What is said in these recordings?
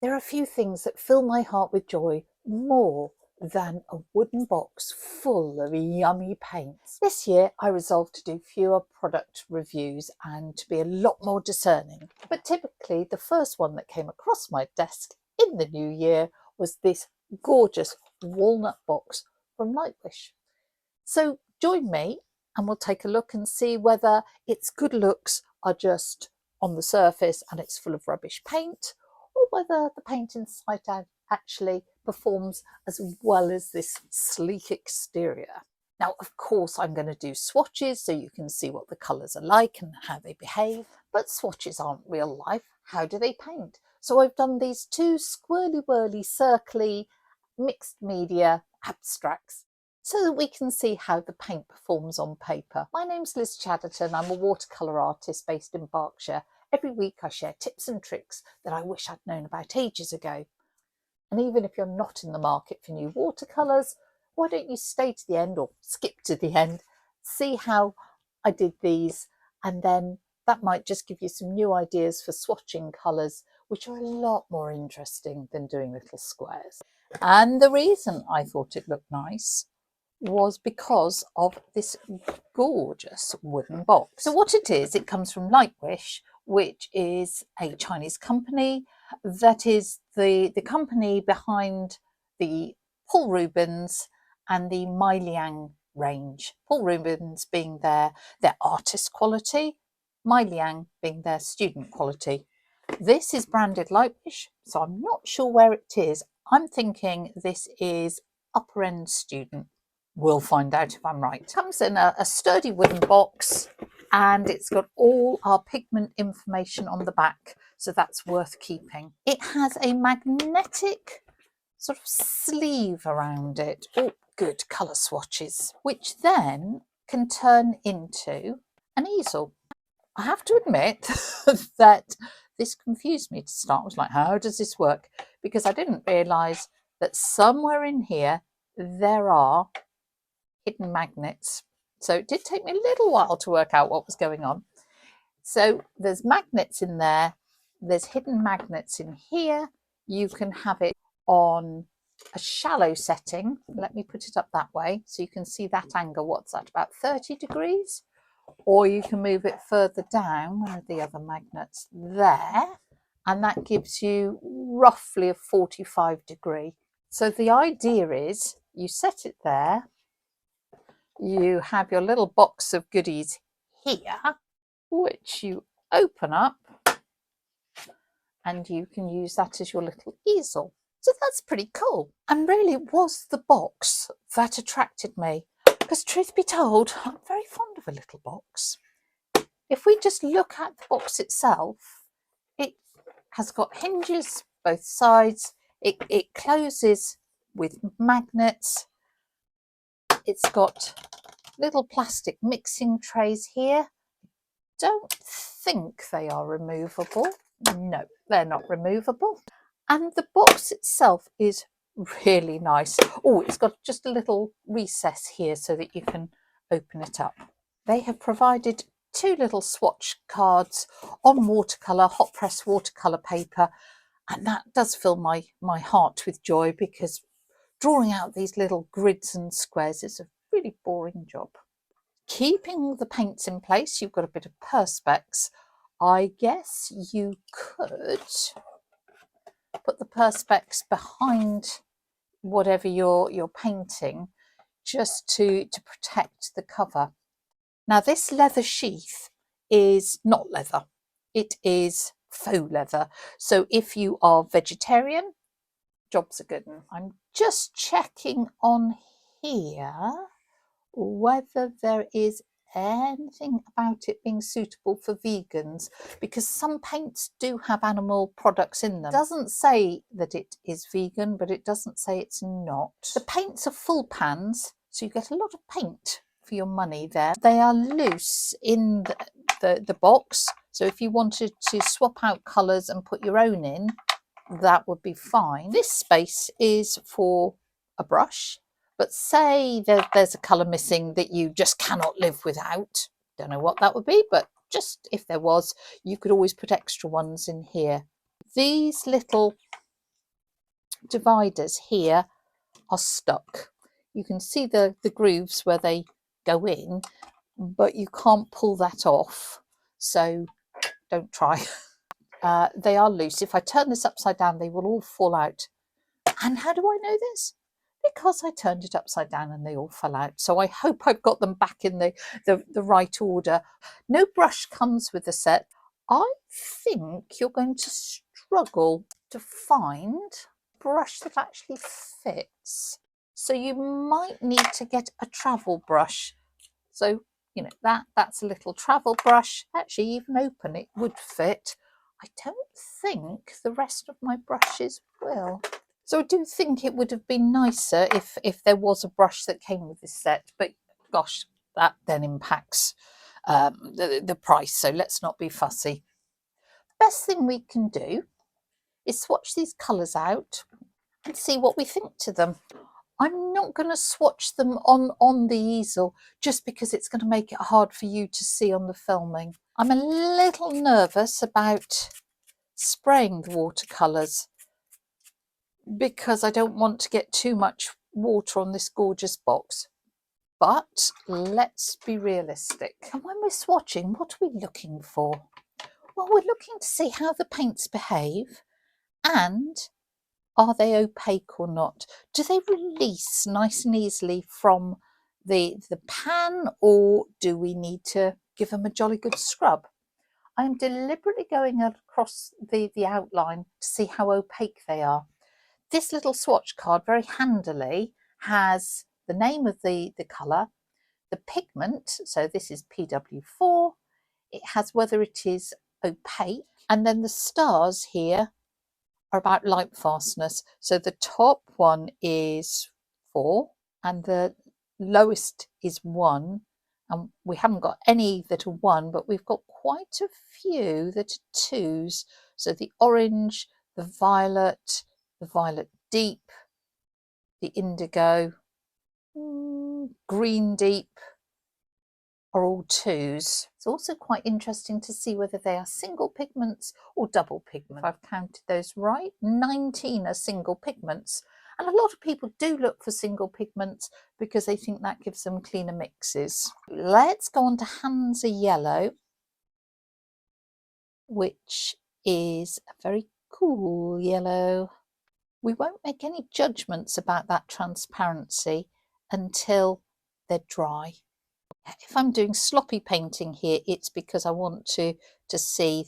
There are a few things that fill my heart with joy more than a wooden box full of yummy paints. This year I resolved to do fewer product reviews and to be a lot more discerning. But typically the first one that came across my desk in the new year was this gorgeous walnut box from Lightwish. So join me and we'll take a look and see whether its good looks are just on the surface and it's full of rubbish paint, or whether the paint inside out actually performs as well as this sleek exterior. Now, of course, I'm going to do swatches so you can see what the colours are like and how they behave, but swatches aren't real life. How do they paint? So I've done these two swirly-whirly, circly, mixed media abstracts so that we can see how the paint performs on paper. My name's Liz Chadderton. I'm a watercolour artist based in Berkshire. Every week I share tips and tricks that I wish I'd known about ages ago. And even if you're not in the market for new watercolours, why don't you stay to the end or skip to the end, see how I did these, and then that might just give you some new ideas for swatching colours, which are a lot more interesting than doing little squares. And the reason I thought it looked nice was because of this gorgeous wooden box. So what it is, it comes from Lightwish, which is a Chinese company that is the company behind the Paul Rubens and the Mai Liang range. Paul Rubens being their artist quality, Mai Liang being their student quality. This is branded Lightwish, so I'm not sure where it is. I'm thinking this is upper end student. We'll find out if I'm right. It comes in a sturdy wooden box and it's got all our pigment information on the back, so that's worth keeping. It has a magnetic sort of sleeve around it. Oh, good colour swatches, which then can turn into an easel. I have to admit that this confused me to start. I was like, how does this work? Because I didn't realise that somewhere in here there are hidden magnets. So it did take me a little while to work out what was going on. So there's magnets in there, there's hidden magnets in here. You can have it on a shallow setting. Let me put it up that way so you can see that angle. What's that, about 30 degrees? Or you can move it further down. Where are the other magnets? There. And that gives you roughly a 45 degree. So the idea is you set it there. You have your little box of goodies here, which you open up and you can use that as your little easel. So that's pretty cool. And really it was the box that attracted me, because truth be told, I'm very fond of a little box. If we just look at the box itself, it has got hinges both sides. It closes with magnets. It's got little plastic mixing trays here. Don't think they are removable. No, they're not removable. And the box itself is really nice. Oh, it's got just a little recess here so that you can open it up. They have provided two little swatch cards on watercolour, hot press watercolour paper, and that does fill my heart with joy, because drawing out these little grids and squares is a really boring job. Keeping the paints in place, you've got a bit of perspex. I guess you could put the perspex behind whatever you're painting, just to protect the cover. Now this leather sheath is not leather, it is faux leather. So if you are vegetarian, job's a good one. I'm just checking on here whether there is anything about it being suitable for vegans, because some paints do have animal products in them. It doesn't say that it is vegan, but it doesn't say it's not. The paints are full pans, so you get a lot of paint for your money there. They are loose in the box, so if you wanted to swap out colours and put your own in, that would be fine. This space is for a brush, but say there's a colour missing that you just cannot live without. Don't know what that would be, but just if there was, you could always put extra ones in here. These little dividers here are stuck. You can see the grooves where they go in, but you can't pull that off, so don't try. They are loose. If I turn this upside down, they will all fall out. And how do I know this? Because I turned it upside down and they all fell out. So I hope I've got them back in the right order. No brush comes with the set. I think you're going to struggle to find a brush that actually fits. So you might need to get a travel brush. So, you know, that's a little travel brush. Actually, even open it would fit. I don't think the rest of my brushes will. So I do think it would have been nicer if there was a brush that came with this set, but gosh, that then impacts the price, so let's not be fussy. Best thing we can do is swatch these colours out and see what we think to them. I'm not going to swatch them on the easel just because it's going to make it hard for you to see on the filming. I'm a little nervous about spraying the watercolours because I don't want to get too much water on this gorgeous box. But let's be realistic. And when we're swatching, what are we looking for? Well, we're looking to see how the paints behave and are they opaque or not? Do they release nice and easily from the pan, or do we need to give them a jolly good scrub? I am deliberately going across the outline to see how opaque they are. This little swatch card very handily has the name of the colour, the pigment, so this is PW4, it has whether it is opaque, and then the stars here are about light fastness. So the top one is 4 and the lowest is 1. And we haven't got any that are 1, but we've got quite a few that are 2s. So the orange, the violet deep, the indigo, green deep are all 2s. It's also quite interesting to see whether they are single pigments or double pigments. I've counted those right. 19 are single pigments. And a lot of people do look for single pigments because they think that gives them cleaner mixes. Let's go on to Hansa Yellow, which is a very cool yellow. We won't make any judgments about that transparency until they're dry. If I'm doing sloppy painting here, it's because I want to see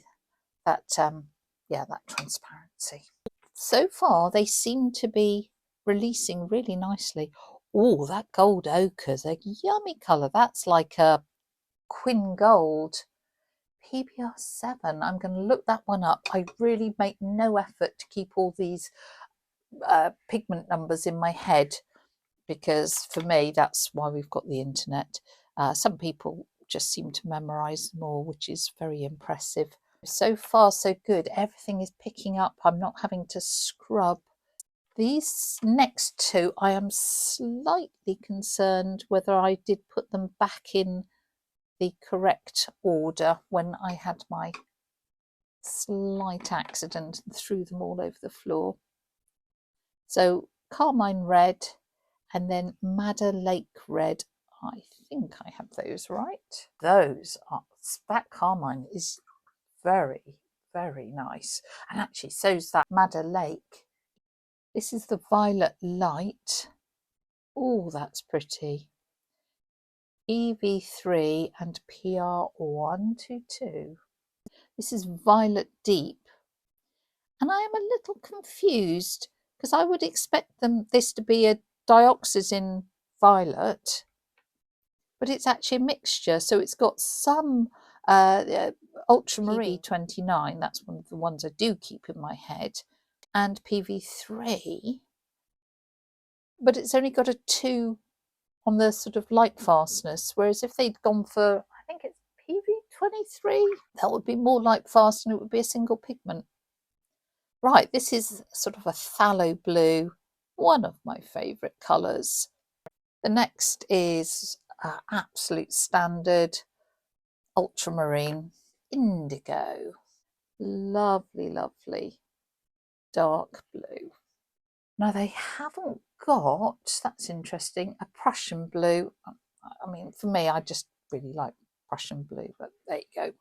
that that transparency. So far they seem to be releasing really nicely. Oh, that gold ochre is a yummy colour. That's like a Quin Gold. PBR7. I'm going to look that one up. I really make no effort to keep all these pigment numbers in my head, because for me that's why we've got the internet. Some people just seem to memorize them all, which is very impressive. So far so good. Everything is picking up. I'm not having to scrub. These next two I am slightly concerned whether I did put them back in the correct order when I had my slight accident and threw them all over the floor. So Carmine Red and then Madder Lake Red. I think I have those right. That Carmine is very, very nice. And actually so's that Madder Lake. This is the Violet Light. Oh, that's pretty. EV3 and PR122. This is Violet Deep. And I am a little confused because I would expect this to be a dioxazine violet, but it's actually a mixture. So it's got some ultramarine. PV29, that's one of the ones I do keep in my head, and PV3, but it's only got a 2 on the sort of light fastness, whereas if they'd gone for, I think it's PV23, that would be more light fast and it would be a single pigment. Right, this is sort of a phthalo blue, one of my favourite colours. The next is absolute standard ultramarine, indigo, lovely, lovely dark blue. Now they haven't got, that's interesting, a Prussian blue. I mean, for me, I just really like Prussian blue, but there you go.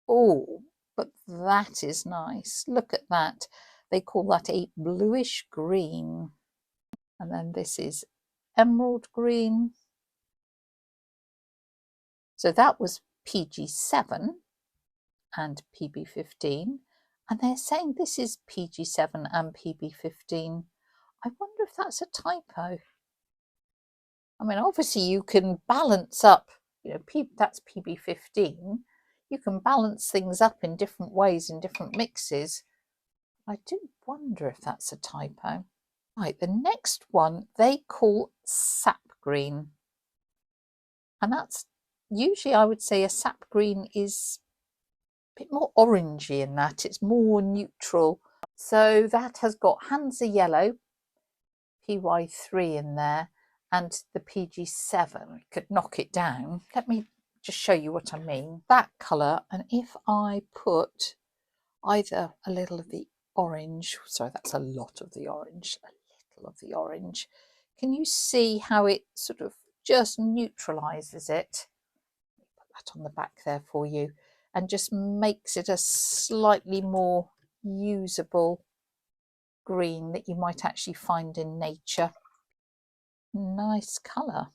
Oh, but that is nice. Look at that. They call that a bluish green. And then this is emerald green. So that was PG7 and PB15. And they're saying this is PG7 and PB15. I wonder if that's a typo. I mean, obviously you can balance up, you know, that's PB15. You can balance things up in different ways in different mixes. I do wonder if that's a typo. Right, the next one they call sap green. And that's usually, I would say, a sap green is a bit more orangey in that. It's more neutral. So that has got Hansa Yellow, PY3 in there, and the PG7. Could knock it down. Let me just show you what I mean. That colour, and if I put either a little of the orange, sorry, that's a lot of the orange, a little of the orange. Can you see how it sort of just neutralises it? Put that on the back there for you, and just makes it a slightly more usable green that you might actually find in nature. Nice colour.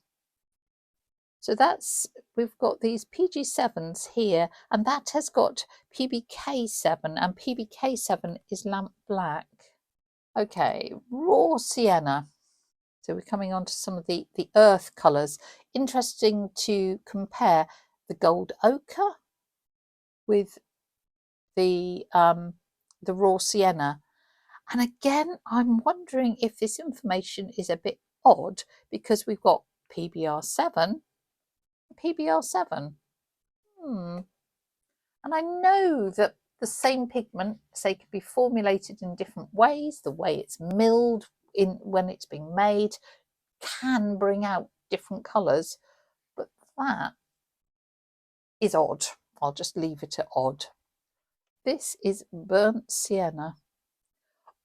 So that's, we've got these PG7s here, and that has got PBK7, and PBK7 is lamp black. Okay, raw sienna. So we're coming on to some of the earth colours. Interesting to compare the gold ochre with the raw sienna. And again, I'm wondering if this information is a bit odd because we've got PBR7, PBR7. And I know that the same pigment, say, can be formulated in different ways. The way it's milled in when it's being made can bring out different colours, but that is odd. I'll just leave it at odd. This is burnt sienna.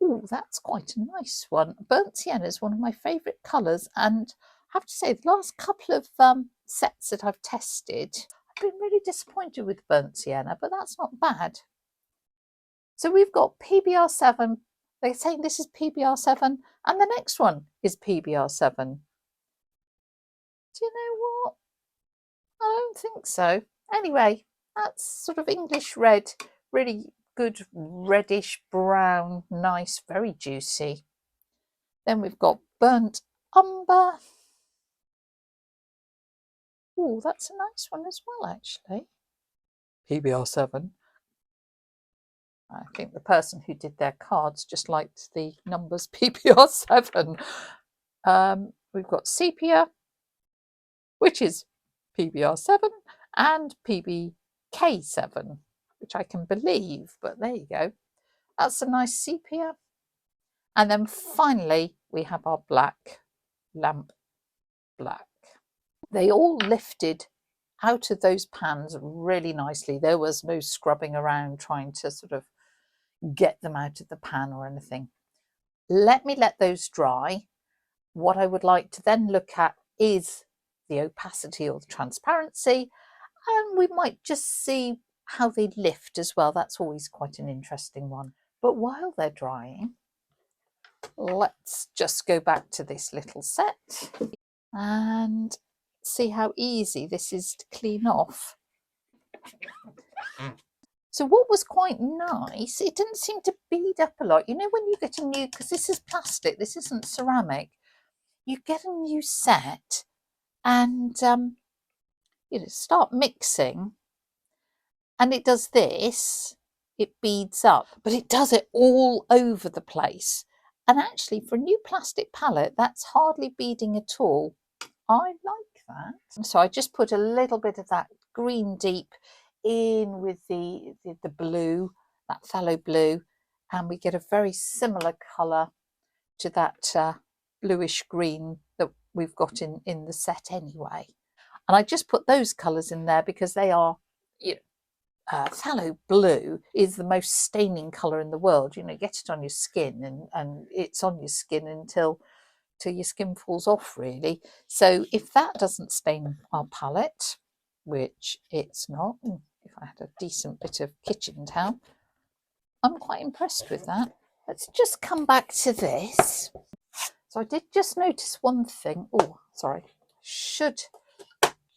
Oh, that's quite a nice one. Burnt sienna is one of my favourite colours, and I have to say the last couple of sets that I've tested, I've been really disappointed with burnt sienna, but that's not bad. So we've got PBR7. They're saying this is PBR7, and the next one is PBR7. Do you know what? I don't think so. Anyway, that's sort of English red, really good reddish brown, nice, very juicy. Then we've got burnt umber. Oh, that's a nice one as well, actually. PBR7. I think the person who did their cards just liked the numbers PBR7. We've got sepia, which is PBR7, and PBK7, which I can believe, but there you go. That's a nice sepia. And then finally, we have our black, lamp black. They all lifted out of those pans really nicely. There was no scrubbing around trying to sort of get them out of the pan or anything. Let me let those dry. What I would like to then look at is the opacity or the transparency, and we might just see how they lift as well. That's always quite an interesting one. But while they're drying, let's just go back to this little set and see how easy this is to clean off. So what was quite nice, it didn't seem to bead up a lot. You know, when you get a new, because this is plastic, this isn't ceramic, you get a new set and you know, start mixing, and it does this, it beads up, but it does it all over the place. And actually, for a new plastic palette, that's hardly beading at all. I like that. So I just put a little bit of that green deep in with the blue, that phthalo blue, and we get a very similar colour to that bluish green that we've got in the set anyway. And I just put those colours in there because they are, you know, phthalo blue is the most staining colour in the world. You know, get it on your skin and it's on your skin until your skin falls off, really. So if that doesn't stain our palette, which it's not, if I had a decent bit of kitchen towel, I'm quite impressed with that. Let's just come back to this. So I did just notice one thing. Oh, sorry. Should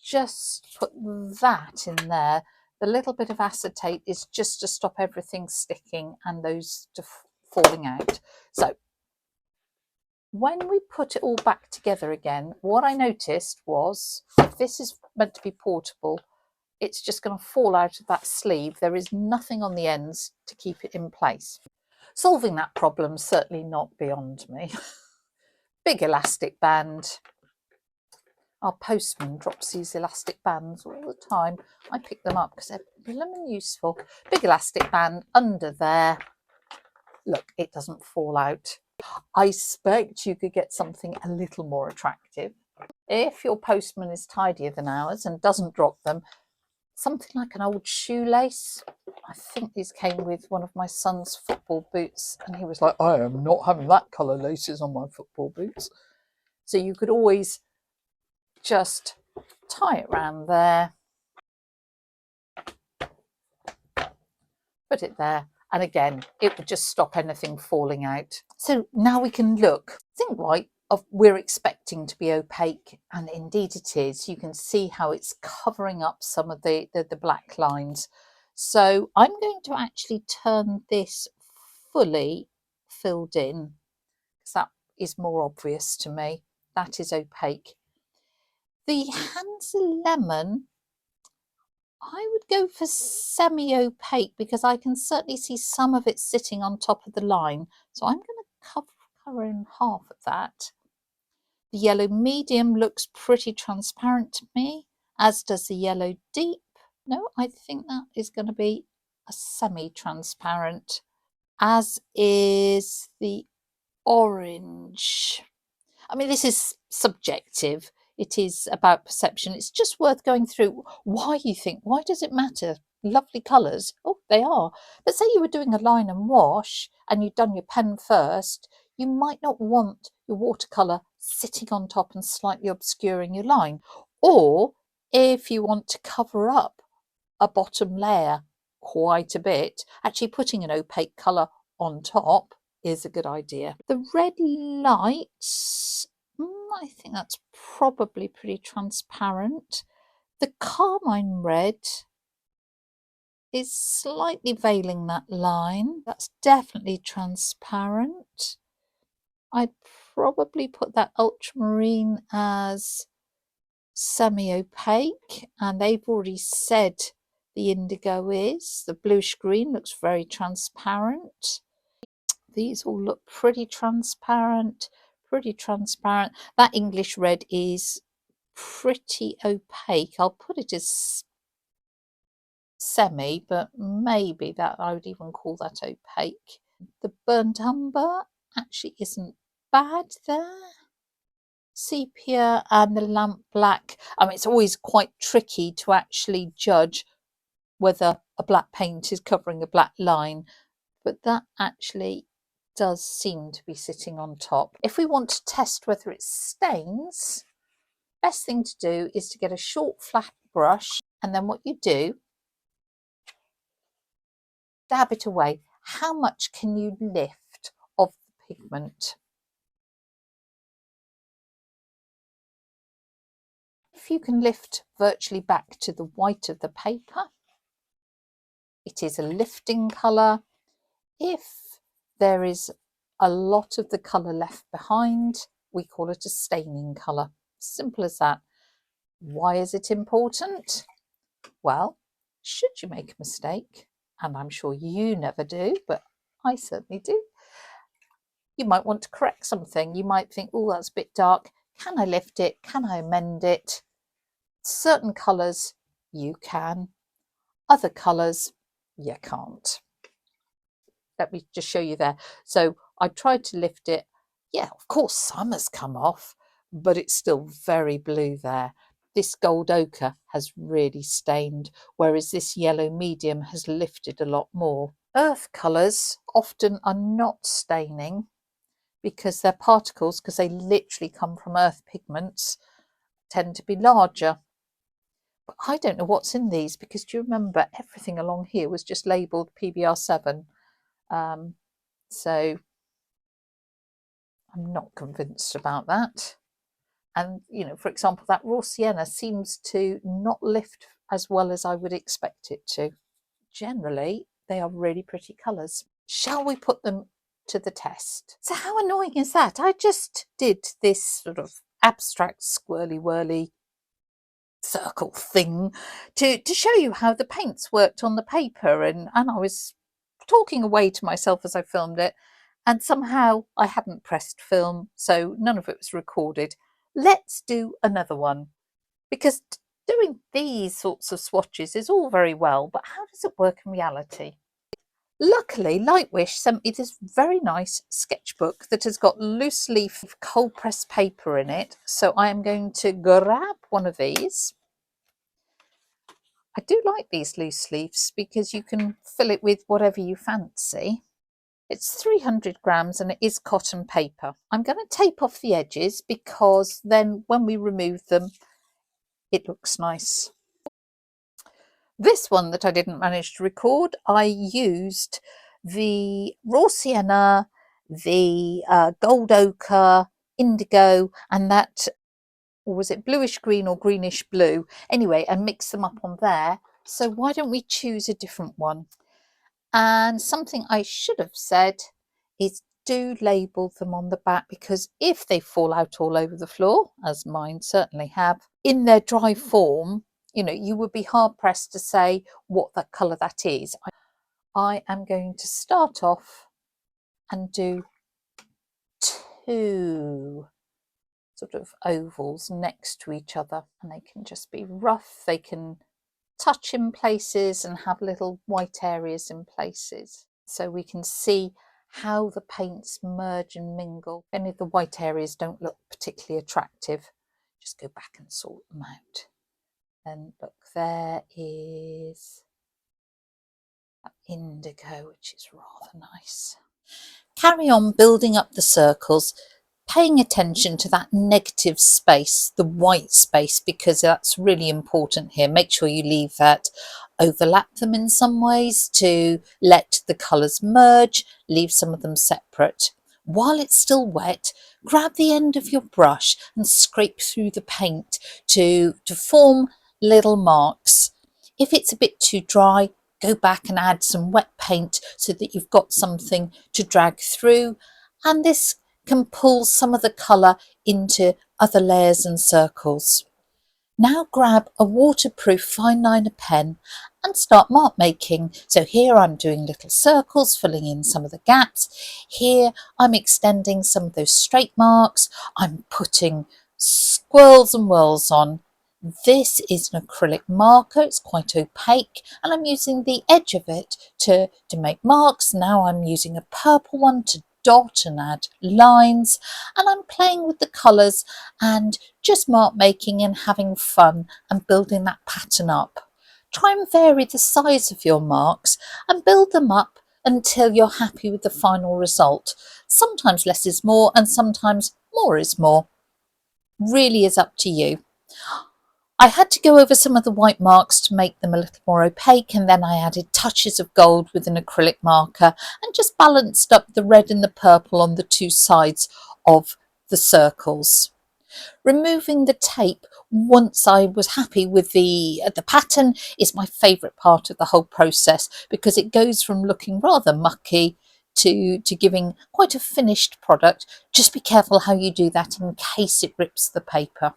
just put that in there. The little bit of acetate is just to stop everything sticking and those falling out. So when we put it all back together again, what I noticed was, if this is meant to be portable, it's just going to fall out of that sleeve. There is nothing on the ends to keep it in place. Solving that problem, certainly not beyond me. Big elastic band. Our postman drops these elastic bands all the time. I pick them up because they're blooming useful. Big elastic band under there. Look, it doesn't fall out. I expect you could get something a little more attractive. If your postman is tidier than ours and doesn't drop them, something like an old shoelace. I think these came with one of my son's football boots, and he was like, I am not having that colour laces on my football boots. So you could always just tie it around there, put it there, and again, it would just stop anything falling out. So now we can look. Think right of we're expecting to be opaque, and indeed it is. You can see how it's covering up some of the black lines. So I'm going to actually turn this fully filled in because that is more obvious to me. That is opaque. The Hansel Lemon, I would go for semi-opaque because I can certainly see some of it sitting on top of the line. So I'm going to cover in half of that. The yellow medium looks pretty transparent to me, as does the yellow deep. No, I think that is going to be a semi-transparent, as is the orange. I mean, this is subjective. It is about perception. It's just worth going through why you think, why does it matter? Lovely colours. Oh, they are. But say you were doing a line and wash and you'd done your pen first, you might not want your watercolour sitting on top and slightly obscuring your line. Or if you want to cover up a bottom layer quite a bit, actually putting an opaque colour on top is a good idea. The red lights, I think that's probably pretty transparent. The carmine red is slightly veiling that line. That's definitely transparent. I'd probably put that ultramarine as semi-opaque, and they've already said the indigo is. The bluish green looks very transparent. These all look pretty transparent, That English red is pretty opaque. I'll put it as semi, but maybe that I would even call that opaque. The burnt umber actually isn't bad there. Sepia and the lamp black. I mean, it's always quite tricky to actually judge whether a black paint is covering a black line, but that actually does seem to be sitting on top. If we want to test whether it stains, best thing to do is to get a short flat brush, and then what you do, dab it away. How much can you lift of the pigment? If you can lift virtually back to the white of the paper, it is a lifting colour. If there is a lot of the colour left behind, we call it a staining colour. Simple as that. Why is it important? Well, should you make a mistake, and I'm sure you never do, but I certainly do, you might want to correct something. You might think, oh, that's a bit dark. Can I lift it? Can I amend it? Certain colours you can, other colours you can't. Let me just show you there. So I tried to lift it. Yeah, of course, some has come off, but it's still very blue there. this gold ochre has really stained, whereas this yellow medium has lifted a lot more. Earth colours often are not staining because their particles, because they literally come from earth pigments, tend to be larger. But I don't know what's in these, because do you remember everything along here was just labelled PBR7? So I'm not convinced about that. And, you know, for example, that raw sienna seems to not lift as well as I would expect it to. Generally, they are really pretty colours. Shall we put them to the test? So how annoying is that? I just did this sort of abstract swirly whirly circle thing to show you how the paints worked on the paper, and I was talking away to myself as I filmed it, and somehow I hadn't pressed film, so none of it was recorded. Let's do another one, because doing these sorts of swatches is all very well, but how does it work in reality? Luckily, Lightwish sent me this very nice sketchbook that has got loose leaf cold pressed paper in it. So I am going to grab one of these. I do like these loose leaves because you can fill it with whatever you fancy. It's 300 grams and it is cotton paper. I'm going to tape off the edges because then when we remove them, it looks nice. This one that I didn't manage to record, I used the raw sienna, the gold ochre, indigo, and that, or was it bluish green or greenish blue? Anyway, and mix them up on there. So why don't we choose a different one? And something I should have said is do label them on the back, because if they fall out all over the floor, as mine certainly have, in their dry form, you know, you would be hard pressed to say what that colour that is. I am going to start off and do two sort of ovals next to each other, and they can just be rough, they can touch in places and have little white areas in places, so we can see how the paints merge and mingle. If any of the white areas don't look particularly attractive, just go back and sort them out. And look, there is that indigo, which is rather nice. Carry on building up the circles, paying attention to that negative space, the white space, because that's really important here. Make sure you leave that, overlap them in some ways to let the colours merge, leave some of them separate. While it's still wet, grab the end of your brush and scrape through the paint to form little marks. If it's a bit too dry, go back and add some wet paint so that you've got something to drag through, and this can pull some of the colour into other layers and circles. Now grab a waterproof fine liner pen and start mark making. So here I'm doing little circles, filling in some of the gaps. Here I'm extending some of those straight marks. I'm putting swirls and whirls on. This is an acrylic marker, it's quite opaque, and I'm using the edge of it to make marks. Now I'm using a purple one to dot and add lines, and I'm playing with the colours and just mark making and having fun and building that pattern up. Try and vary the size of your marks and build them up until you're happy with the final result. Sometimes less is more and sometimes more is more. Really is up to you. I had to go over some of the white marks to make them a little more opaque, and then I added touches of gold with an acrylic marker and just balanced up the red and the purple on the two sides of the circles. Removing the tape once I was happy with the pattern is my favourite part of the whole process, because it goes from looking rather mucky to giving quite a finished product. Just be careful how you do that in case it rips the paper.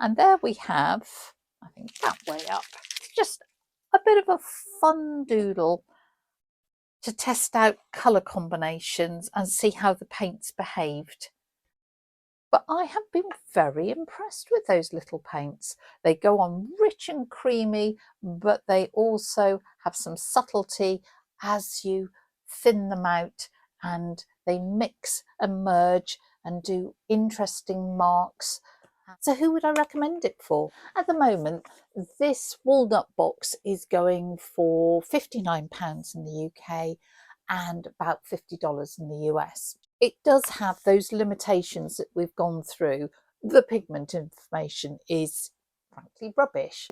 And there we have, I think that way up, just a bit of a fun doodle to test out colour combinations and see how the paints behaved. But I have been very impressed with those little paints. They go on rich and creamy, but they also have some subtlety as you thin them out, and they mix and merge and do interesting marks. So who would I recommend it for? At the moment, this Walnut box is going for £59 in the UK and about $50 in the US. It does have those limitations that we've gone through. The pigment information is frankly rubbish.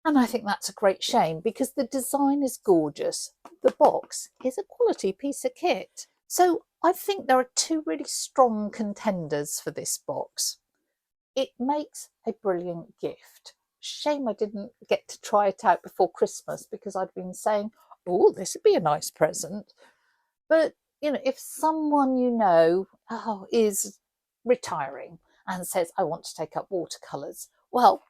And I think that's a great shame because the design is gorgeous. The box is a quality piece of kit. So I think there are two really strong contenders for this box. It makes a brilliant gift. Shame I didn't get to try it out before Christmas because I'd been saying, oh, this would be a nice present. But, you know, if someone you know is retiring and says, I want to take up watercolours, well,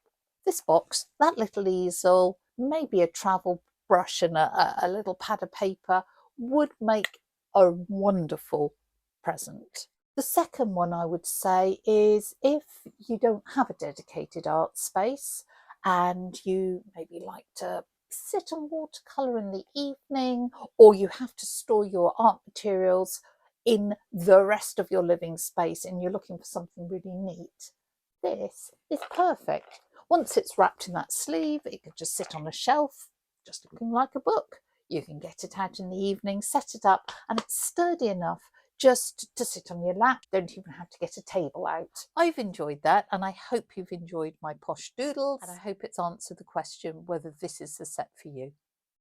this box, that little easel, maybe a travel brush and a little pad of paper would make a wonderful present. The second one I would say is if you don't have a dedicated art space and you maybe like to sit and watercolour in the evening, or you have to store your art materials in the rest of your living space and you're looking for something really neat, this is perfect. Once it's wrapped in that sleeve, it can just sit on a shelf, just looking like a book. You can get it out in the evening, set it up, and it's sturdy enough just to sit on your lap. Don't even have to get a table out. I've enjoyed that, and I hope you've enjoyed my posh doodles, and I hope it's answered the question whether this is the set for you.